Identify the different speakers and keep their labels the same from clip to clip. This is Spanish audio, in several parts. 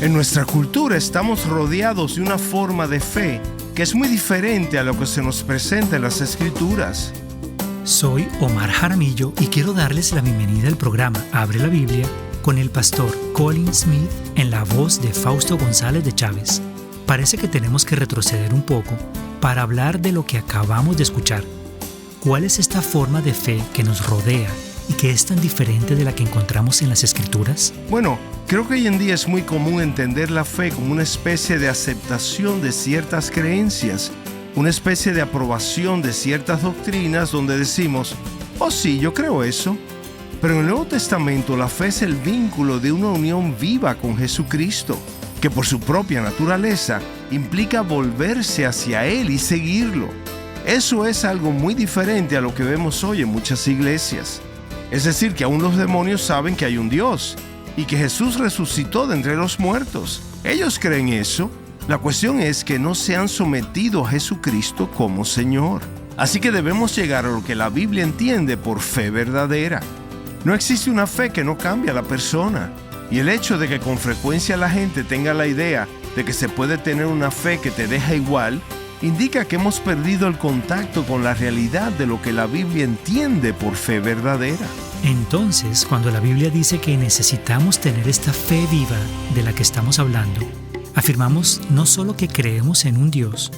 Speaker 1: En nuestra cultura estamos rodeados de una forma de fe que es muy diferente a lo que se nos presenta en las Escrituras.
Speaker 2: Soy Omar Jaramillo y quiero darles la bienvenida al programa Abre la Biblia con el pastor Colin Smith en la voz de Fausto González de Chávez. Parece que tenemos que retroceder un poco para hablar de lo que acabamos de escuchar. ¿Cuál es esta forma de fe que nos rodea y que es tan diferente de la que encontramos en las Escrituras?
Speaker 1: Bueno, creo que hoy en día es muy común entender la fe como una especie de aceptación de ciertas creencias, una especie de aprobación de ciertas doctrinas donde decimos, oh sí, yo creo eso. Pero en el Nuevo Testamento la fe es el vínculo de una unión viva con Jesucristo, que por su propia naturaleza implica volverse hacia Él y seguirlo. Eso es algo muy diferente a lo que vemos hoy en muchas iglesias. Es decir, que aún los demonios saben que hay un Dios y que Jesús resucitó de entre los muertos. Ellos creen eso. La cuestión es que no se han sometido a Jesucristo como Señor. Así que debemos llegar a lo que la Biblia entiende por fe verdadera. No existe una fe que no cambie a la persona. Y el hecho de que con frecuencia la gente tenga la idea de que se puede tener una fe que te deja igual, indica que hemos perdido el contacto con la realidad de lo que la Biblia entiende por fe verdadera.
Speaker 2: Entonces, cuando la Biblia dice que necesitamos tener esta fe viva de la que estamos hablando, afirmamos no solo que creemos en un Dios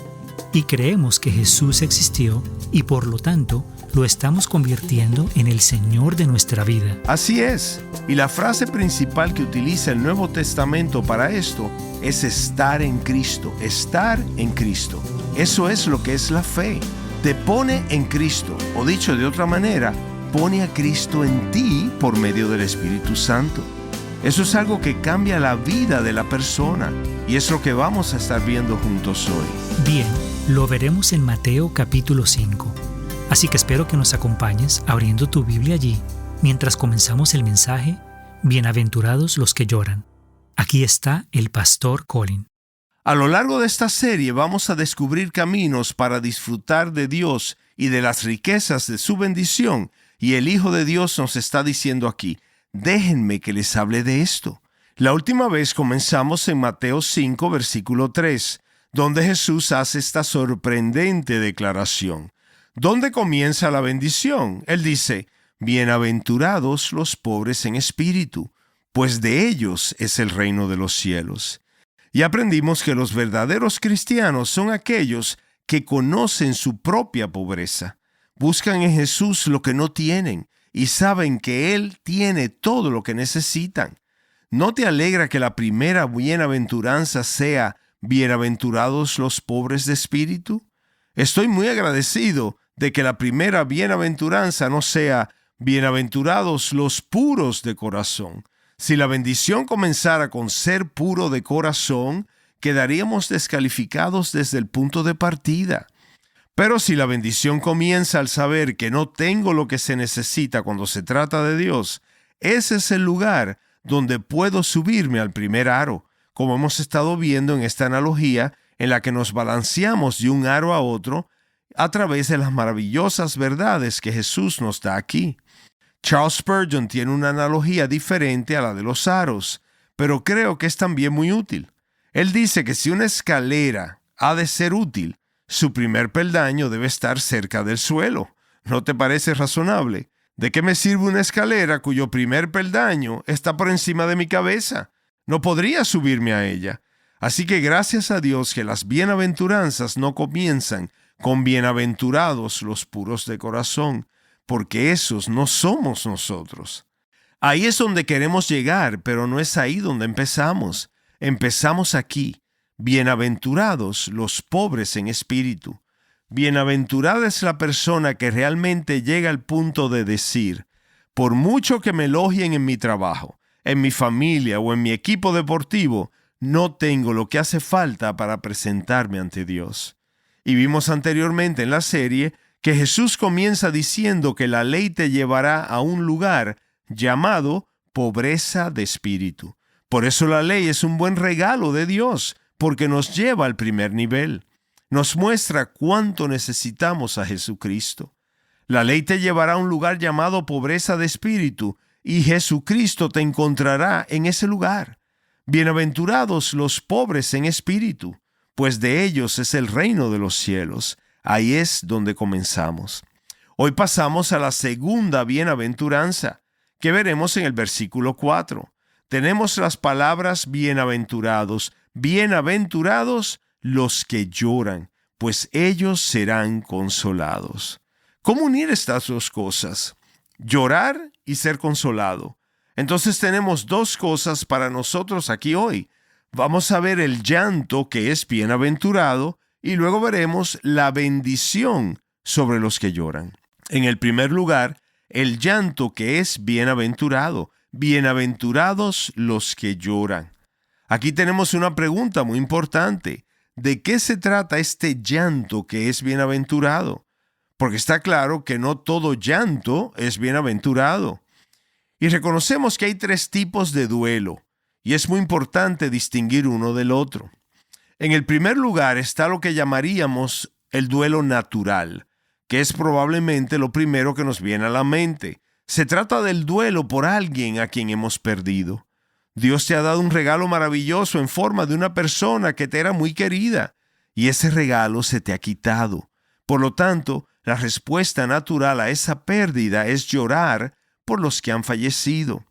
Speaker 2: y creemos que Jesús existió y por lo tanto lo estamos convirtiendo en el Señor de nuestra vida.
Speaker 1: Así es, y la frase principal que utiliza el Nuevo Testamento para esto es estar en Cristo, estar en Cristo. Eso es lo que es la fe. Te pone en Cristo, o dicho de otra manera, pone a Cristo en ti por medio del Espíritu Santo. Eso es algo que cambia la vida de la persona y es lo que vamos a estar viendo juntos hoy.
Speaker 2: Bien, lo veremos en Mateo capítulo 5. Así que espero que nos acompañes abriendo tu Biblia allí mientras comenzamos el mensaje Bienaventurados los que lloran. Aquí está el pastor Colin.
Speaker 1: A lo largo de esta serie vamos a descubrir caminos para disfrutar de Dios y de las riquezas de su bendición. Y el Hijo de Dios nos está diciendo aquí, déjenme que les hable de esto. La última vez comenzamos en Mateo 5, versículo 3, donde Jesús hace esta sorprendente declaración. ¿Dónde comienza la bendición? Él dice, bienaventurados los pobres en espíritu, pues de ellos es el reino de los cielos. Y aprendimos que los verdaderos cristianos son aquellos que conocen su propia pobreza. Buscan en Jesús lo que no tienen y saben que Él tiene todo lo que necesitan. ¿No te alegra que la primera bienaventuranza sea bienaventurados los pobres de espíritu? Estoy muy agradecido de que la primera bienaventuranza no sea bienaventurados los puros de corazón. Si la bendición comenzara con ser puro de corazón, quedaríamos descalificados desde el punto de partida. Pero si la bendición comienza al saber que no tengo lo que se necesita cuando se trata de Dios, ese es el lugar donde puedo subirme al primer aro, como hemos estado viendo en esta analogía en la que nos balanceamos de un aro a otro a través de las maravillosas verdades que Jesús nos da aquí. Charles Spurgeon tiene una analogía diferente a la de los aros, pero creo que es también muy útil. Él dice que si una escalera ha de ser útil, su primer peldaño debe estar cerca del suelo. ¿No te parece razonable? ¿De qué me sirve una escalera cuyo primer peldaño está por encima de mi cabeza? No podría subirme a ella. Así que gracias a Dios que las bienaventuranzas no comienzan con bienaventurados los puros de corazón, porque esos no somos nosotros. Ahí es donde queremos llegar, pero no es ahí donde empezamos. Empezamos aquí. Bienaventurados los pobres en espíritu. Bienaventurada es la persona que realmente llega al punto de decir, por mucho que me elogien en mi trabajo, en mi familia o en mi equipo deportivo, no tengo lo que hace falta para presentarme ante Dios. Y vimos anteriormente en la serie que Jesús comienza diciendo que la ley te llevará a un lugar llamado pobreza de espíritu. Por eso la ley es un buen regalo de Dios, porque nos lleva al primer nivel. Nos muestra cuánto necesitamos a Jesucristo. La ley te llevará a un lugar llamado pobreza de espíritu, y Jesucristo te encontrará en ese lugar. Bienaventurados los pobres en espíritu, pues de ellos es el reino de los cielos. Ahí es donde comenzamos. Hoy pasamos a la segunda bienaventuranza, que veremos en el versículo 4. Tenemos las palabras bienaventurados. Bienaventurados los que lloran, pues ellos serán consolados. ¿Cómo unir estas dos cosas? Llorar y ser consolado. Entonces tenemos dos cosas para nosotros aquí hoy. Vamos a ver el llanto, que es bienaventurado, y luego veremos la bendición sobre los que lloran. En el primer lugar, el llanto, que es bienaventurado. Bienaventurados los que lloran. Aquí tenemos una pregunta muy importante. ¿De qué se trata este llanto que es bienaventurado? Porque está claro que no todo llanto es bienaventurado. Y reconocemos que hay tres tipos de duelo, y es muy importante distinguir uno del otro. En el primer lugar está lo que llamaríamos el duelo natural, que es probablemente lo primero que nos viene a la mente. Se trata del duelo por alguien a quien hemos perdido. Dios te ha dado un regalo maravilloso en forma de una persona que te era muy querida, y ese regalo se te ha quitado. Por lo tanto, la respuesta natural a esa pérdida es llorar por los que han fallecido.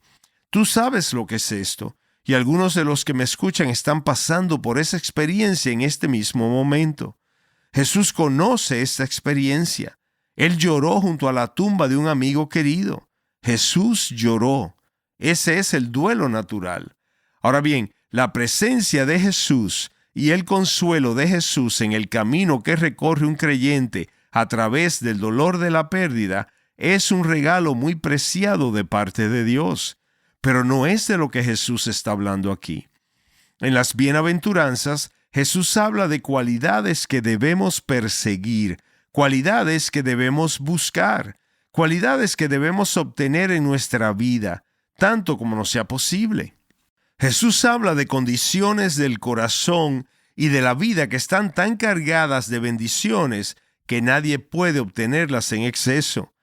Speaker 1: Tú sabes lo que es esto, y algunos de los que me escuchan están pasando por esa experiencia en este mismo momento. Jesús conoce esta experiencia. Él lloró junto a la tumba de un amigo querido. Jesús lloró. Ese es el duelo natural. Ahora bien, la presencia de Jesús y el consuelo de Jesús en el camino que recorre un creyente a través del dolor de la pérdida es un regalo muy preciado de parte de Dios. Pero no es de lo que Jesús está hablando aquí. En las bienaventuranzas, Jesús habla de cualidades que debemos perseguir, cualidades que debemos buscar, cualidades que debemos obtener en nuestra vida, tanto como nos sea posible. Jesús habla de condiciones del corazón y de la vida que están tan cargadas de bendiciones que nadie puede obtenerlas en exceso.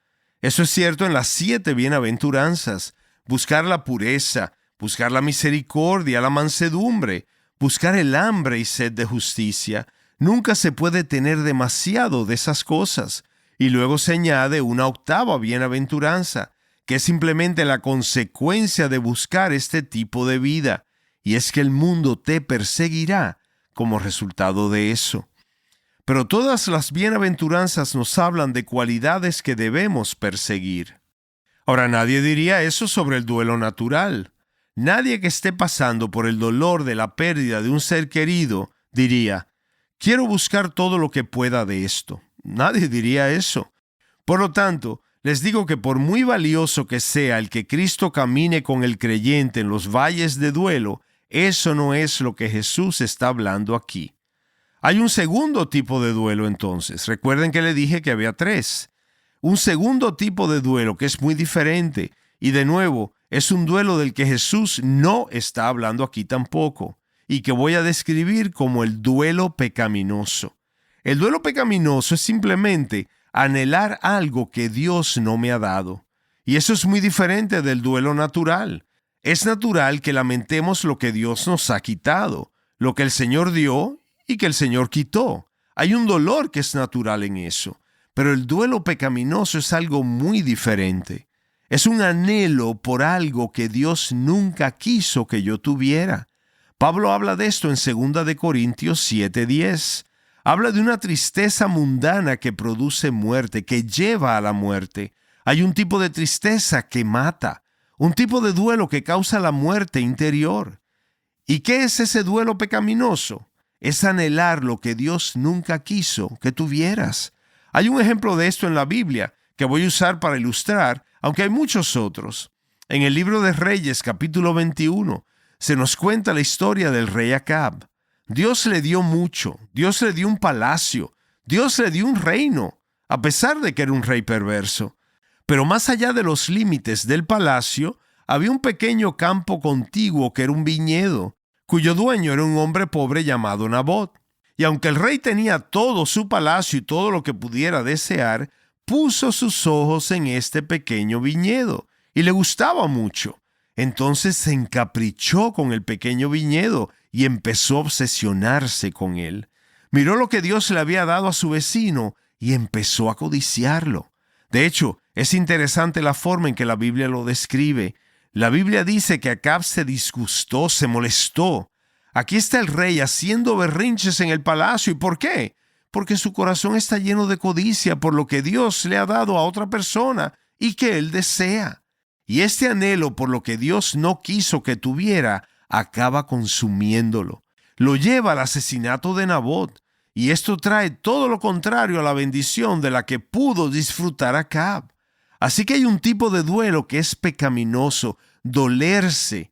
Speaker 1: Eso es cierto en las 7 bienaventuranzas. Buscar la pureza, buscar la misericordia, la mansedumbre, buscar el hambre y sed de justicia. Nunca se puede tener demasiado de esas cosas. Y luego se añade una 8ª bienaventuranza, que es simplemente la consecuencia de buscar este tipo de vida, y es que el mundo te perseguirá como resultado de eso. Pero todas las bienaventuranzas nos hablan de cualidades que debemos perseguir. Ahora, nadie diría eso sobre el duelo natural. Nadie que esté pasando por el dolor de la pérdida de un ser querido diría, quiero buscar todo lo que pueda de esto. Nadie diría eso. Por lo tanto, les digo que por muy valioso que sea el que Cristo camine con el creyente en los valles de duelo, eso no es lo que Jesús está hablando aquí. Hay un segundo tipo de duelo entonces. Recuerden que le dije que había 3. Un segundo tipo de duelo que es muy diferente, y de nuevo, es un duelo del que Jesús no está hablando aquí tampoco, y que voy a describir como el duelo pecaminoso. El duelo pecaminoso es simplemente anhelar algo que Dios no me ha dado. Y eso es muy diferente del duelo natural. Es natural que lamentemos lo que Dios nos ha quitado, lo que el Señor dio y que el Señor quitó. Hay un dolor que es natural en eso. Pero el duelo pecaminoso es algo muy diferente. Es un anhelo por algo que Dios nunca quiso que yo tuviera. Pablo habla de esto en 2 de Corintios 7:10. Habla de una tristeza mundana que produce muerte, que lleva a la muerte. Hay un tipo de tristeza que mata, un tipo de duelo que causa la muerte interior. ¿Y qué es ese duelo pecaminoso? Es anhelar lo que Dios nunca quiso que tuvieras. Hay un ejemplo de esto en la Biblia que voy a usar para ilustrar, aunque hay muchos otros. En el libro de Reyes, capítulo 21, se nos cuenta la historia del rey Acab. Dios le dio mucho, Dios le dio un palacio, Dios le dio un reino, a pesar de que era un rey perverso. Pero más allá de los límites del palacio, había un pequeño campo contiguo que era un viñedo, cuyo dueño era un hombre pobre llamado Nabot. Y aunque el rey tenía todo su palacio y todo lo que pudiera desear, puso sus ojos en este pequeño viñedo y le gustaba mucho. Entonces se encaprichó con el pequeño viñedo y empezó a obsesionarse con él. Miró lo que Dios le había dado a su vecino y empezó a codiciarlo. De hecho, es interesante la forma en que la Biblia lo describe. La Biblia dice que Acab se disgustó, se molestó. Aquí está el rey haciendo berrinches en el palacio. ¿Y por qué? Porque su corazón está lleno de codicia por lo que Dios le ha dado a otra persona y que él desea. Y este anhelo por lo que Dios no quiso que tuviera, acaba consumiéndolo. Lo lleva al asesinato de Nabot. Y esto trae todo lo contrario a la bendición de la que pudo disfrutar Acab. Así que hay un tipo de duelo que es pecaminoso, dolerse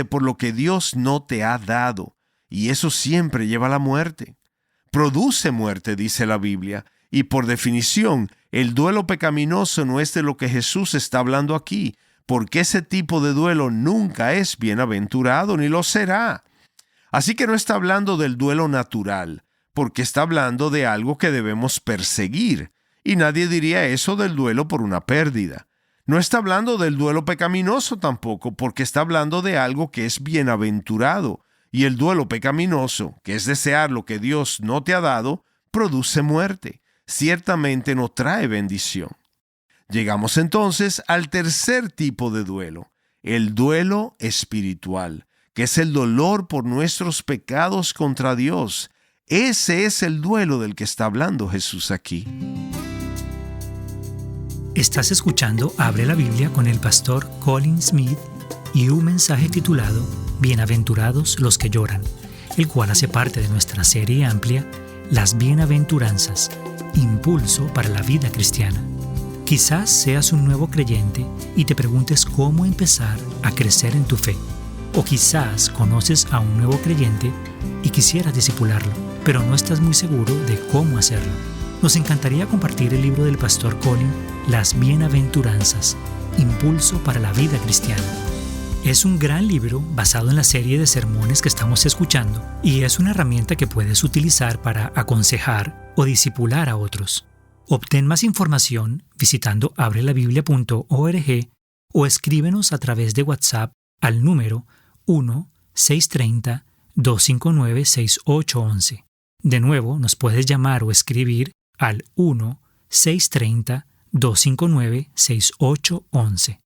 Speaker 1: por lo que Dios no te ha dado. Y eso siempre lleva a la muerte. Produce muerte, dice la Biblia. Y por definición, el duelo pecaminoso no es de lo que Jesús está hablando aquí, porque ese tipo de duelo nunca es bienaventurado ni lo será. Así que no está hablando del duelo natural, porque está hablando de algo que debemos perseguir, y nadie diría eso del duelo por una pérdida. No está hablando del duelo pecaminoso tampoco, porque está hablando de algo que es bienaventurado, y el duelo pecaminoso, que es desear lo que Dios no te ha dado, produce muerte. Ciertamente no trae bendición. Llegamos entonces al tercer tipo de duelo, el duelo espiritual, que es el dolor por nuestros pecados contra Dios. Ese es el duelo del que está hablando Jesús aquí.
Speaker 2: Estás escuchando Abre la Biblia con el pastor Colin Smith y un mensaje titulado Bienaventurados los que lloran, el cual hace parte de nuestra serie amplia Las Bienaventuranzas, impulso para la vida cristiana. Quizás seas un nuevo creyente y te preguntes cómo empezar a crecer en tu fe. O quizás conoces a un nuevo creyente y quisieras discipularlo, pero no estás muy seguro de cómo hacerlo. Nos encantaría compartir el libro del pastor Colin, Las Bienaventuranzas, impulso para la vida cristiana. Es un gran libro basado en la serie de sermones que estamos escuchando y es una herramienta que puedes utilizar para aconsejar o discipular a otros. Obtén más información visitando abrelabiblia.org o escríbenos a través de WhatsApp al número 1-630-259-6811. De nuevo, nos puedes llamar o escribir al 1-630-259-6811.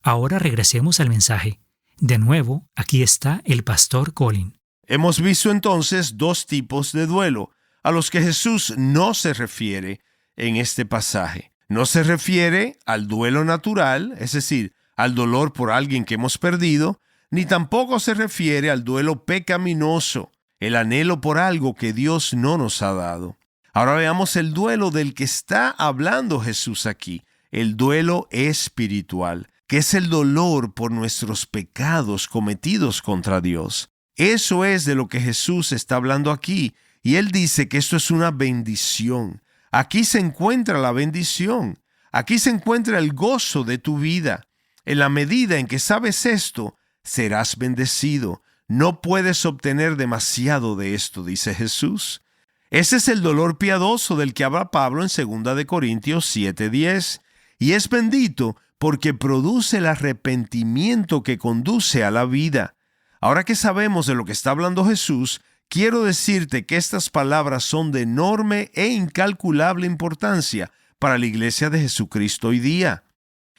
Speaker 2: Ahora regresemos al mensaje. De nuevo, aquí está el pastor Colin.
Speaker 1: Hemos visto entonces dos tipos de duelo a los que Jesús no se refiere en este pasaje. No se refiere al duelo natural, es decir, al dolor por alguien que hemos perdido, ni tampoco se refiere al duelo pecaminoso, el anhelo por algo que Dios no nos ha dado. Ahora veamos el duelo del que está hablando Jesús aquí, el duelo espiritual, que es el dolor por nuestros pecados cometidos contra Dios. Eso es de lo que Jesús está hablando aquí, y Él dice que esto es una bendición. Aquí se encuentra la bendición, aquí se encuentra el gozo de tu vida. En la medida en que sabes esto, serás bendecido. No puedes obtener demasiado de esto, dice Jesús. Ese es el dolor piadoso del que habla Pablo en 2 Corintios 7:10, y es bendito porque produce el arrepentimiento que conduce a la vida. Ahora que sabemos de lo que está hablando Jesús, quiero decirte que estas palabras son de enorme e incalculable importancia para la Iglesia de Jesucristo hoy día.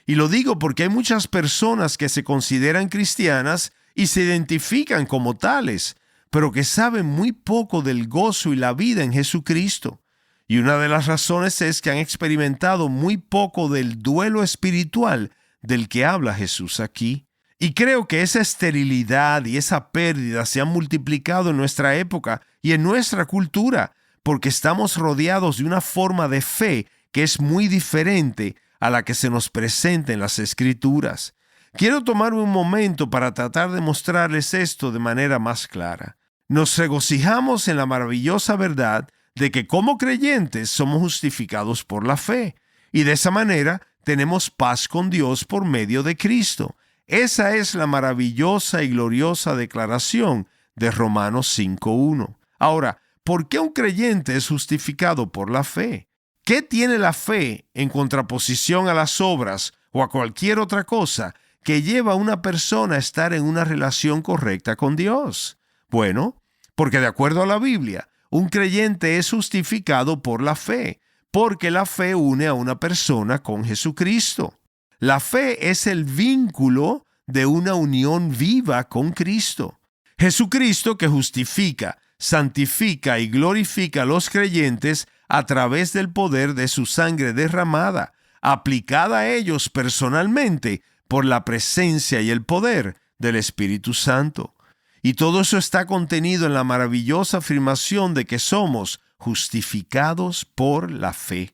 Speaker 1: Y lo digo porque hay muchas personas que se consideran cristianas y se identifican como tales, pero que saben muy poco del gozo y la vida en Jesucristo. Y una de las razones es que han experimentado muy poco del duelo espiritual del que habla Jesús aquí. Y creo que esa esterilidad y esa pérdida se han multiplicado en nuestra época y en nuestra cultura, porque estamos rodeados de una forma de fe que es muy diferente a la que se nos presenta en las Escrituras. Quiero tomarme un momento para tratar de mostrarles esto de manera más clara. Nos regocijamos en la maravillosa verdad de que como creyentes somos justificados por la fe, y de esa manera tenemos paz con Dios por medio de Cristo. Esa es la maravillosa y gloriosa declaración de Romanos 5:1. Ahora, ¿por qué un creyente es justificado por la fe? ¿Qué tiene la fe en contraposición a las obras o a cualquier otra cosa que lleva a una persona a estar en una relación correcta con Dios? Bueno, porque de acuerdo a la Biblia, un creyente es justificado por la fe, porque la fe une a una persona con Jesucristo. La fe es el vínculo de una unión viva con Cristo. Jesucristo, que justifica, santifica y glorifica a los creyentes a través del poder de su sangre derramada, aplicada a ellos personalmente por la presencia y el poder del Espíritu Santo. Y todo eso está contenido en la maravillosa afirmación de que somos justificados por la fe.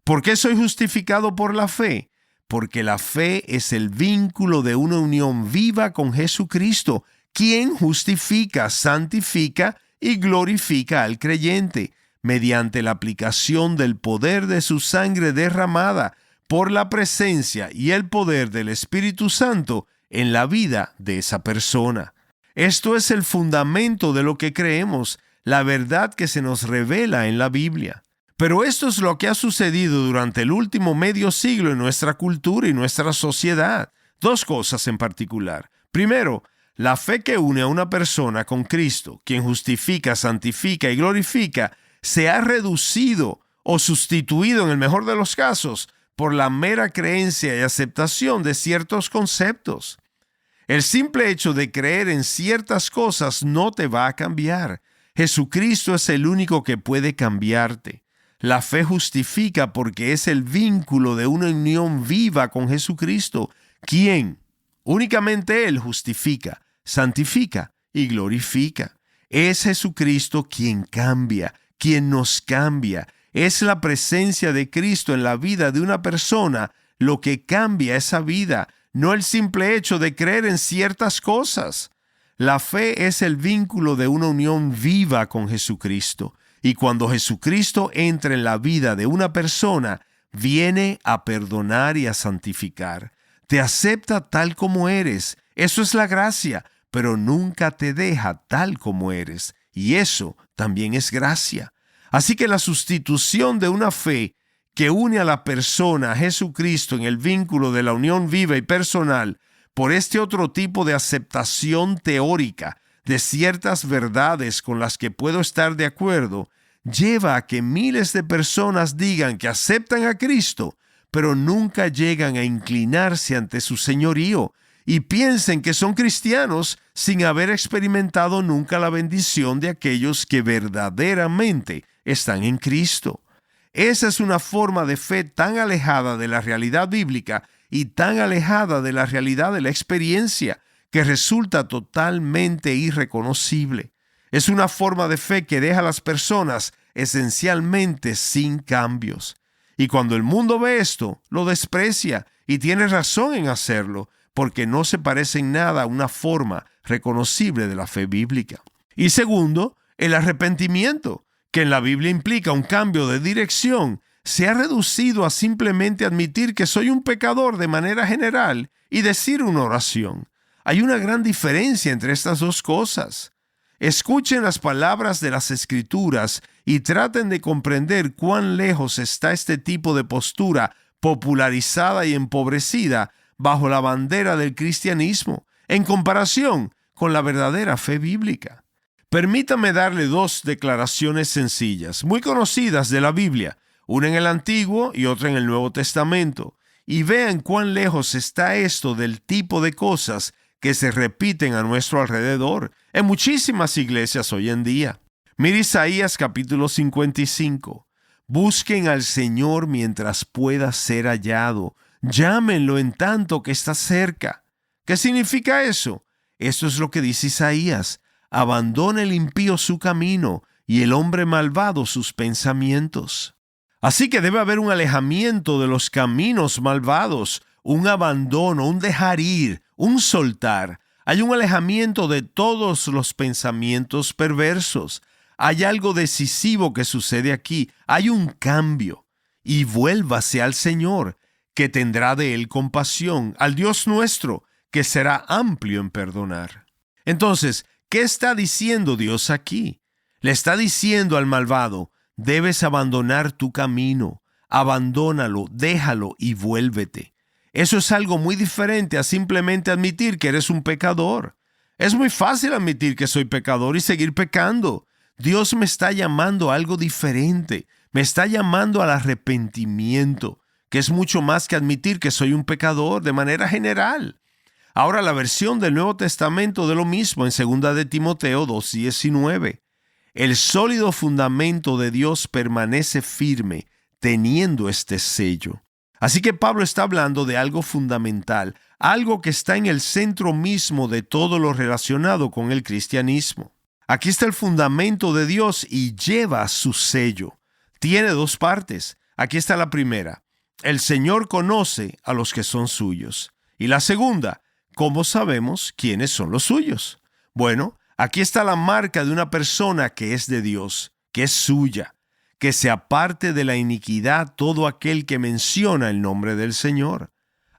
Speaker 1: ¿Por qué soy justificado por la fe? Porque la fe es el vínculo de una unión viva con Jesucristo, quien justifica, santifica y glorifica al creyente mediante la aplicación del poder de su sangre derramada por la presencia y el poder del Espíritu Santo en la vida de esa persona. Esto es el fundamento de lo que creemos, la verdad que se nos revela en la Biblia. Pero esto es lo que ha sucedido durante el último medio siglo en nuestra cultura y nuestra sociedad. Dos cosas en particular. Primero, la fe que une a una persona con Cristo, quien justifica, santifica y glorifica, se ha reducido o sustituido en el mejor de los casos por la mera creencia y aceptación de ciertos conceptos. El simple hecho de creer en ciertas cosas no te va a cambiar. Jesucristo es el único que puede cambiarte. La fe justifica porque es el vínculo de una unión viva con Jesucristo, quien únicamente Él justifica, santifica y glorifica. Es Jesucristo quien cambia, quien nos cambia. Es la presencia de Cristo en la vida de una persona lo que cambia esa vida, no el simple hecho de creer en ciertas cosas. La fe es el vínculo de una unión viva con Jesucristo. Y cuando Jesucristo entra en la vida de una persona, viene a perdonar y a santificar. Te acepta tal como eres. Eso es la gracia, pero nunca te deja tal como eres. Y eso también es gracia. Así que la sustitución de una fe que une a la persona a Jesucristo en el vínculo de la unión viva y personal por este otro tipo de aceptación teórica de ciertas verdades con las que puedo estar de acuerdo, lleva a que miles de personas digan que aceptan a Cristo, pero nunca llegan a inclinarse ante su señorío y piensen que son cristianos sin haber experimentado nunca la bendición de aquellos que verdaderamente están en Cristo. Esa es una forma de fe tan alejada de la realidad bíblica y tan alejada de la realidad de la experiencia que resulta totalmente irreconocible. Es una forma de fe que deja a las personas esencialmente sin cambios. Y cuando el mundo ve esto, lo desprecia y tiene razón en hacerlo, porque no se parece en nada a una forma reconocible de la fe bíblica. Y segundo, el arrepentimiento, que en la Biblia implica un cambio de dirección, se ha reducido a simplemente admitir que soy un pecador de manera general y decir una oración. Hay una gran diferencia entre estas dos cosas. Escuchen las palabras de las Escrituras y traten de comprender cuán lejos está este tipo de postura popularizada y empobrecida bajo la bandera del cristianismo, en comparación con la verdadera fe bíblica. Permítame darle dos declaraciones sencillas, muy conocidas de la Biblia, una en el Antiguo y otra en el Nuevo Testamento, y vean cuán lejos está esto del tipo de cosas que se repiten a nuestro alrededor en muchísimas iglesias hoy en día. Mira Isaías capítulo 55. Busquen al Señor mientras pueda ser hallado. Llámenlo en tanto que está cerca. ¿Qué significa eso? Esto es lo que dice Isaías. Abandona el impío su camino y el hombre malvado sus pensamientos. Así que debe haber un alejamiento de los caminos malvados, un abandono, un dejar ir, un soltar. Hay un alejamiento de todos los pensamientos perversos. Hay algo decisivo que sucede aquí. Hay un cambio. Y vuélvase al Señor, que tendrá de él compasión, al Dios nuestro, que será amplio en perdonar. Entonces, ¿qué está diciendo Dios aquí? Le está diciendo al malvado, debes abandonar tu camino, abandónalo, déjalo y vuélvete. Eso es algo muy diferente a simplemente admitir que eres un pecador. Es muy fácil admitir que soy pecador y seguir pecando. Dios me está llamando a algo diferente. Me está llamando al arrepentimiento, que es mucho más que admitir que soy un pecador de manera general. Ahora, la versión del Nuevo Testamento de lo mismo en 2 de Timoteo 2:19. El sólido fundamento de Dios permanece firme, teniendo este sello. Así que Pablo está hablando de algo fundamental, algo que está en el centro mismo de todo lo relacionado con el cristianismo. Aquí está el fundamento de Dios y lleva su sello. Tiene dos partes. Aquí está la primera. El Señor conoce a los que son suyos. Y la segunda, ¿cómo sabemos quiénes son los suyos? Bueno, aquí está la marca de una persona que es de Dios, que es suya, que se aparte de la iniquidad todo aquel que menciona el nombre del Señor.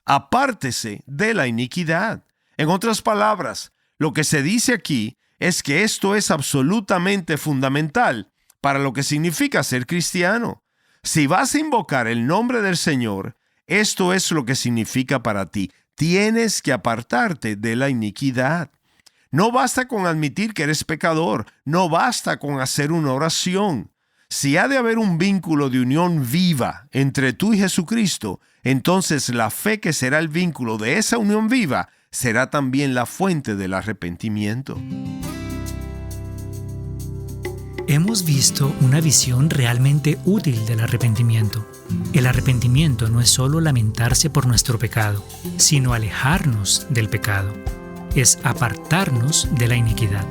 Speaker 1: Apártese de la iniquidad. En otras palabras, lo que se dice aquí es que esto es absolutamente fundamental para lo que significa ser cristiano. Si vas a invocar el nombre del Señor, esto es lo que significa para ti. Tienes que apartarte de la iniquidad. No basta con admitir que eres pecador. No basta con hacer una oración. Si ha de haber un vínculo de unión viva entre tú y Jesucristo, entonces la fe que será el vínculo de esa unión viva será también la fuente del arrepentimiento.
Speaker 2: Hemos visto una visión realmente útil del arrepentimiento. El arrepentimiento no es solo lamentarse por nuestro pecado, sino alejarnos del pecado. Es apartarnos de la iniquidad.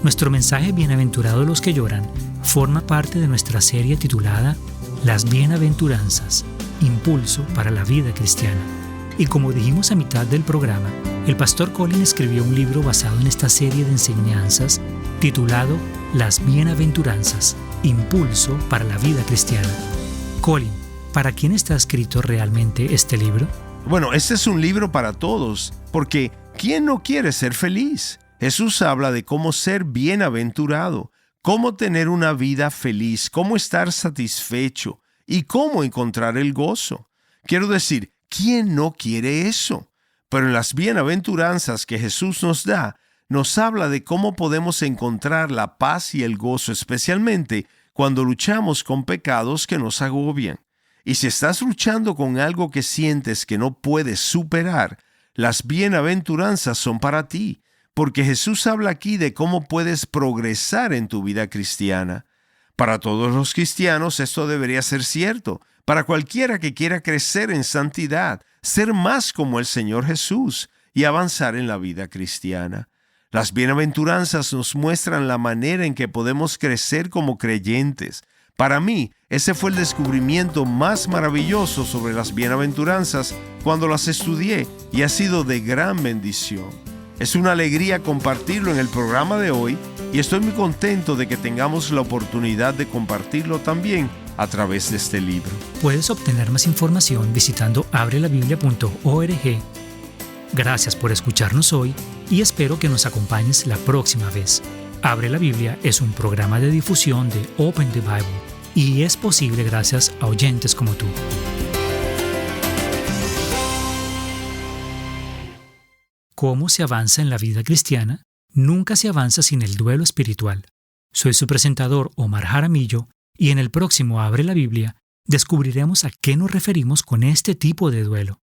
Speaker 2: Nuestro mensaje Bienaventurados los que lloran forma parte de nuestra serie titulada Las Bienaventuranzas, Impulso para la Vida Cristiana. Y como dijimos a mitad del programa, el pastor Colin escribió un libro basado en esta serie de enseñanzas titulado Las Bienaventuranzas, Impulso para la Vida Cristiana. Colin, ¿para quién está escrito realmente este libro?
Speaker 1: Bueno, este es un libro para todos, porque ¿quién no quiere ser feliz? Jesús habla de cómo ser bienaventurado, cómo tener una vida feliz, cómo estar satisfecho y cómo encontrar el gozo. Quiero decir, ¿quién no quiere eso? Pero en las bienaventuranzas que Jesús nos da, nos habla de cómo podemos encontrar la paz y el gozo, especialmente cuando luchamos con pecados que nos agobian. Y si estás luchando con algo que sientes que no puedes superar, las bienaventuranzas son para ti, porque Jesús habla aquí de cómo puedes progresar en tu vida cristiana. Para todos los cristianos esto debería ser cierto, para cualquiera que quiera crecer en santidad, ser más como el Señor Jesús y avanzar en la vida cristiana. Las bienaventuranzas nos muestran la manera en que podemos crecer como creyentes. Para mí, ese fue el descubrimiento más maravilloso sobre las bienaventuranzas cuando las estudié y ha sido de gran bendición. Es una alegría compartirlo en el programa de hoy y estoy muy contento de que tengamos la oportunidad de compartirlo también a través de este libro.
Speaker 2: Puedes obtener más información visitando abrelabiblia.org. Gracias por escucharnos hoy y espero que nos acompañes la próxima vez. Abre la Biblia es un programa de difusión de Open the Bible y es posible gracias a oyentes como tú. ¿Cómo se avanza en la vida cristiana? Nunca se avanza sin el duelo espiritual. Soy su presentador Omar Jaramillo y en el próximo Abre la Biblia descubriremos a qué nos referimos con este tipo de duelo.